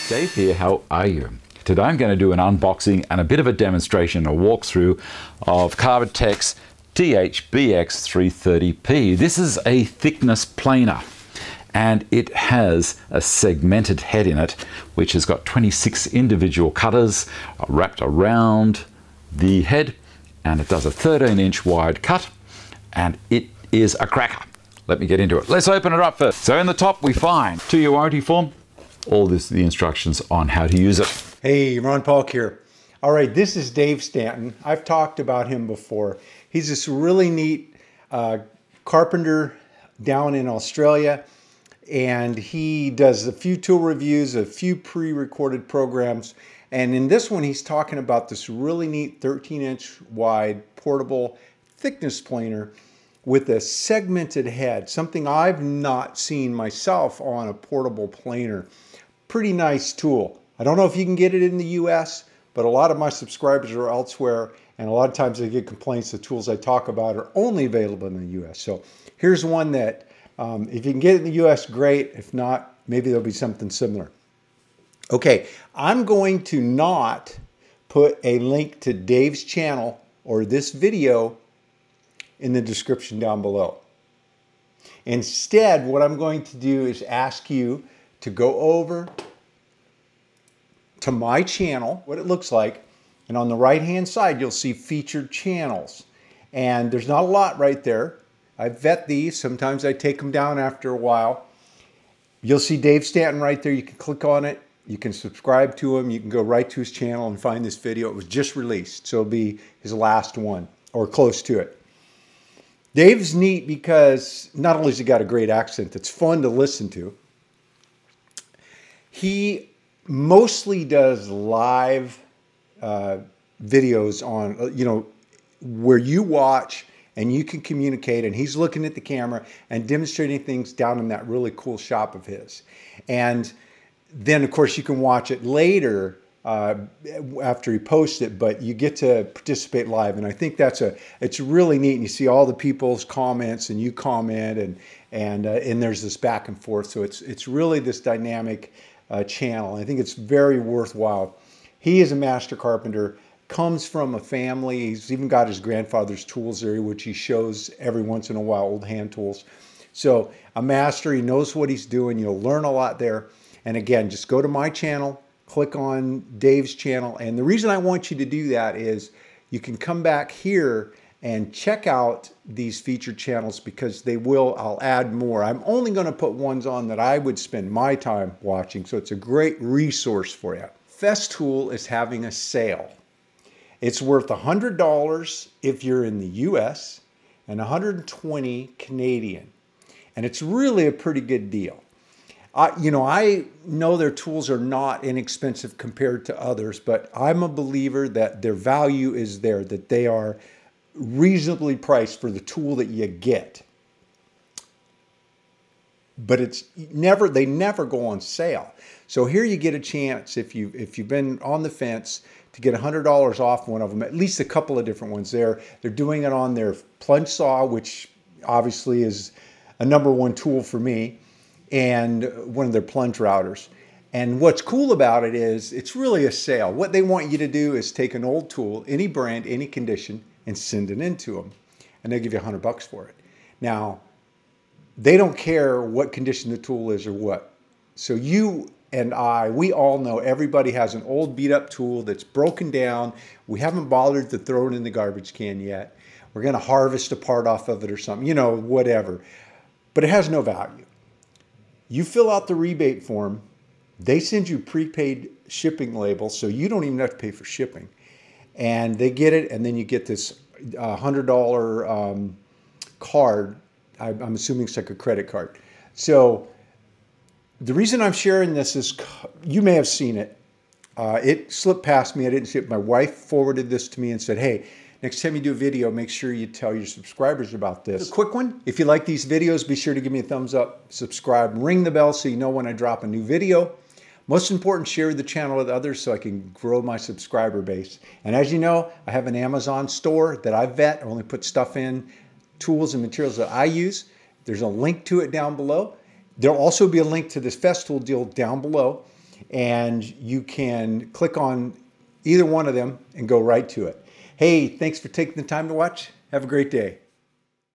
Dave here, how are you? Today I'm going to do an unboxing and a bit of a demonstration, a walkthrough of Carbatec's THBX330P. This is a thickness planer and it has a segmented head in it which has got 26 individual cutters wrapped around the head, and it does a 13-inch wide cut and it is a cracker. Let me get into it. Let's open it up first. So in the top we find two-year warranty form, all the instructions on how to use it. Hey, Ron Paulk here. All right, this is Dave Stanton. I've talked about him before. He's this really neat carpenter down in Australia, and he does a few tool reviews, a few pre-recorded programs, and in this one he's talking about this really neat 13-inch wide portable thickness planer with a segmented head, something I've not seen myself on a portable planer. Pretty nice tool. I don't know if you can get it in the US, but a lot of my subscribers are elsewhere, and a lot of times they get complaints the tools I talk about are only available in the US. So here's one that if you can get it in the US, great. If not, maybe there'll be something similar. Okay, I'm going to not put a link to Dave's channel or this video in the description down below. Instead, what I'm going to do is ask you to go over to my channel, what it looks like, and on the right hand side you'll see featured channels, and there's not a lot right there. I vet these, sometimes I take them down after a while. You'll see Dave Stanton right there. You can click on it, you can subscribe to him, you can go right to his channel and find this video. It was just released, so it'll be his last one or close to it. Dave's neat because not only has he got a great accent that's fun to listen to, he mostly does live videos on, where you watch and you can communicate, and he's looking at the camera and demonstrating things down in that really cool shop of his. And then of course you can watch it later after he posts it, but you get to participate live, and I think it's really neat. And you see all the people's comments, and you comment, and there's this back and forth. So it's really this dynamic channel. I think it's very worthwhile. He is a master carpenter, comes from a family. He's even got his grandfather's tools there, which he shows every once in a while, old hand tools. So a master, he knows what he's doing. You'll learn a lot there. And again, just go to my channel, click on Dave's channel. And the reason I want you to do that is you can come back here and check out these featured channels, because I'll add more. I'm only going to put ones on that I would spend my time watching, so it's a great resource for you. Festool is having a sale. It's worth $100 if you're in the US and $120 Canadian. And it's really a pretty good deal. I know their tools are not inexpensive compared to others, but I'm a believer that their value is there, that they are reasonably priced for the tool that you get. But they never go on sale. So here you get a chance, if you've been on the fence, to get $100 off one of them, at least a couple of different ones there. They're doing it on their plunge saw, which obviously is a #1 tool for me, and one of their plunge routers. And what's cool about it is it's really a sale. What they want you to do is take an old tool, any brand, any condition, and send it in to them, and they'll give you $100 for it. Now, they don't care what condition the tool is or what. So you and we all know everybody has an old beat up tool that's broken down. We haven't bothered to throw it in the garbage can yet. We're gonna harvest a part off of it or something, whatever. But it has no value. You fill out the rebate form, they send you prepaid shipping labels, so you don't even have to pay for shipping. And they get it, and then you get this $100 card. I'm assuming it's like a credit card. So the reason I'm sharing this is you may have seen it. It slipped past me. I didn't see it. My wife forwarded this to me and said, hey, next time you do a video, make sure you tell your subscribers about this. A quick one. If you like these videos, be sure to give me a thumbs up, subscribe, ring the bell so you know when I drop a new video. Most important, share the channel with others so I can grow my subscriber base. And as you know, I have an Amazon store that I vet. I only put stuff in, tools and materials that I use. There's a link to it down below. There'll also be a link to this Festool deal down below. and you can click on either one of them and go right to it. Hey, thanks for taking the time to watch. Have a great day.